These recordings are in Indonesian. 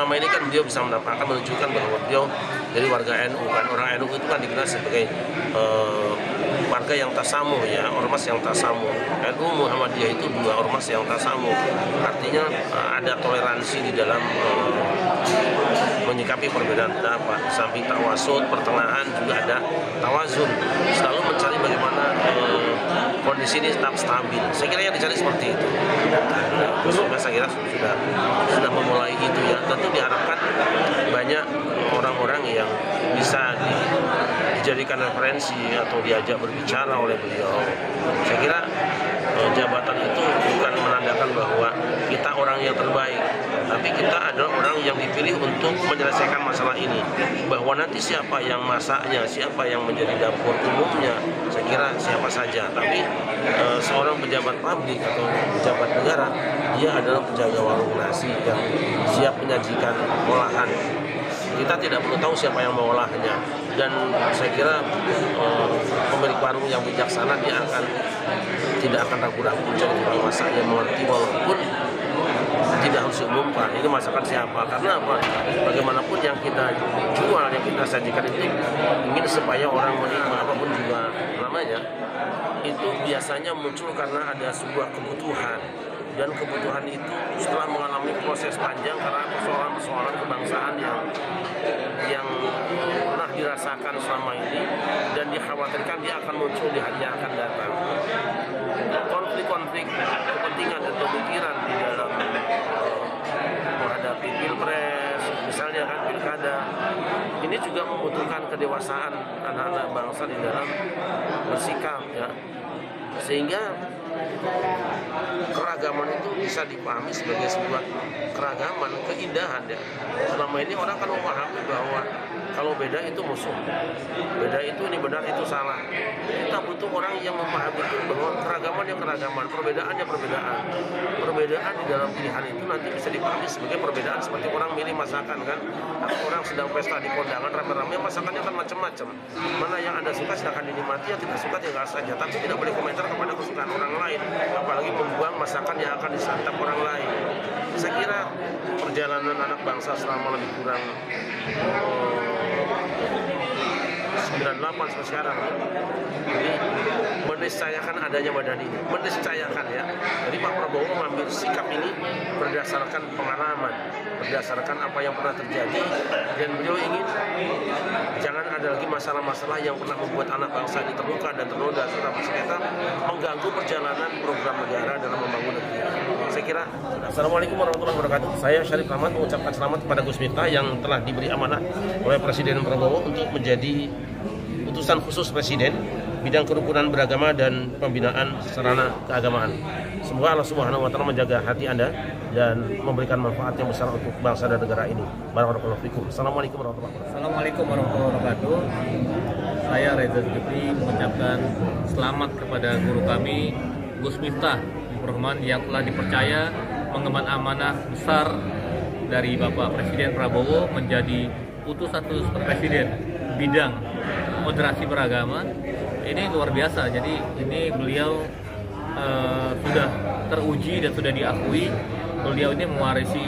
selama ini kan beliau bisa akan menunjukkan bahwa beliau dari warga NU kan. Orang NU itu kan dikenal sebagai warga yang tasamuh ya, ormas yang tasamuh. NU Muhammadiyah itu dua ormas yang tasamuh. Artinya ada toleransi di dalam menyikapi perbedaan pendapat. Samping tawasud, pertengahan juga ada tawazun. Selalu mencari bagaimana kondisi ini tetap stabil. Saya kira yang dicari seperti itu. Saya kira sudah memulai itu ya. Tentu diharapkan banyak orang-orang yang bisa dijadikan referensi atau diajak berbicara oleh beliau. Saya kira jabatan itu bukan menandakan bahwa kita orang yang terbaik, tapi kita adalah orang yang dipilih untuk menyelesaikan masalah ini. Bahwa nanti siapa yang masaknya, siapa yang menjadi dapur umumnya, saya kira siapa saja. Tapi seorang pejabat publik atau pejabat negara, dia adalah penjaga warung nasi yang siap menyajikan olahan. Kita tidak perlu tahu siapa yang mengolahnya, dan saya kira pemilik warung yang bijaksana dia tidak akan ragu-ragu mencari tukang masak yang mengerti, walaupun tidak harus diumumkan ini masakan siapa. Karena apa? Bagaimanapun yang kita jual, yang kita sajikan itu ingin supaya orang menikmati, apapun juga namanya, itu biasanya muncul karena ada sebuah kebutuhan. Dan kebutuhan itu setelah mengalami proses panjang karena persoalan-persoalan kebangsaan yang pernah dirasakan selama ini, dan dikhawatirkan dia akan muncul di hari yang akan datang. Konflik-konflik kepentingan dan pemikiran di dalam menghadapi pilpres, misalnya kan pilkada, ini juga membutuhkan kedewasaan anak-anak bangsa di dalam bersikap ya, sehingga keragaman itu bisa dipahami sebagai sebuah keragaman, keindahan ya. Selama ini orang kan memahami bahwa kalau beda itu musuh, beda itu ini benar itu salah. Kita butuh orang yang memahami itu bahwa keragaman yang keragaman, perbedaannya perbedaan. Perbedaan di dalam pilihan itu nanti bisa dipahami sebagai perbedaan seperti orang milih masakan kan. Orang sedang pesta di kondangan rame-rame, masakannya kan macam-macam. Mana yang Anda suka silahkan dinikmati, yang tidak suka tinggal saja. Tapi tidak boleh komentar kepada kesukaan orang lain, apalagi membuang masakan yang akan disantap orang lain. Saya kira perjalanan anak bangsa selama lebih kurang 98 sampai sekarang, jadi meniscayakan adanya badan ini, meniscayakan ya. Jadi Pak Prabowo mengambil sikap ini berdasarkan pengalaman, berdasarkan apa yang pernah terjadi, dan beliau ingin jangan ada lagi masalah-masalah yang pernah membuat anak bangsa ini terluka dan ternoda serta bersengketa, mengganggu perjalanan program negara dalam membangun negeri. Saya kira, Assalamualaikum warahmatullahi wabarakatuh. Saya Syarif Rahmat mengucapkan selamat kepada Gus Miftah yang telah diberi amanah oleh Presiden Prabowo untuk menjadi utusan khusus Presiden bidang kerukunan beragama dan pembinaan sarana keagamaan. Semoga Allah Subhanahu wa Ta'ala menjaga hati Anda dan memberikan manfaat yang besar untuk bangsa dan negara ini. Barakallahu fikum. Assalamualaikum warahmatullahi wabarakatuh. Assalamualaikum warahmatullahi wabarakatuh. Saya Reza Zulkifli mengucapkan selamat kepada guru kami Gus Miftah Rahman yang telah dipercaya mengemban amanah besar dari Bapak Presiden Prabowo menjadi utusan khusus Presiden bidang moderasi beragama. Ini luar biasa. Jadi ini beliau sudah teruji dan sudah diakui. Beliau ini mewarisi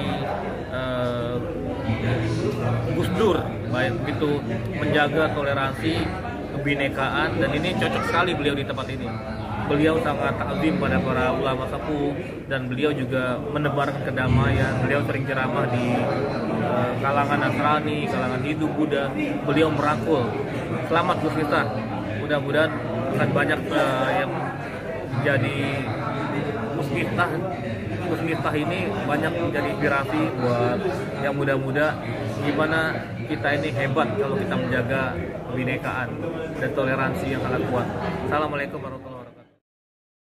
Gus Dur, baik itu menjaga toleransi, kebinekaan, dan ini cocok sekali beliau di tempat ini. Beliau sangat takzim pada para ulama sepuh dan beliau juga menebarkan kedamaian. Beliau sering ceramah di kalangan Nasrani, kalangan Hindu, Buddha. Beliau merangkul. Selamat Gus Miftah. Mudah-mudahan akan banyak yang jadi Gus Miftah. Gus Miftah ini banyak menjadi inspirasi buat yang muda-muda gimana kita ini hebat kalau kita menjaga kebinekaan dan toleransi yang sangat kuat. Assalamualaikum warahmatullahi wabarakatuh.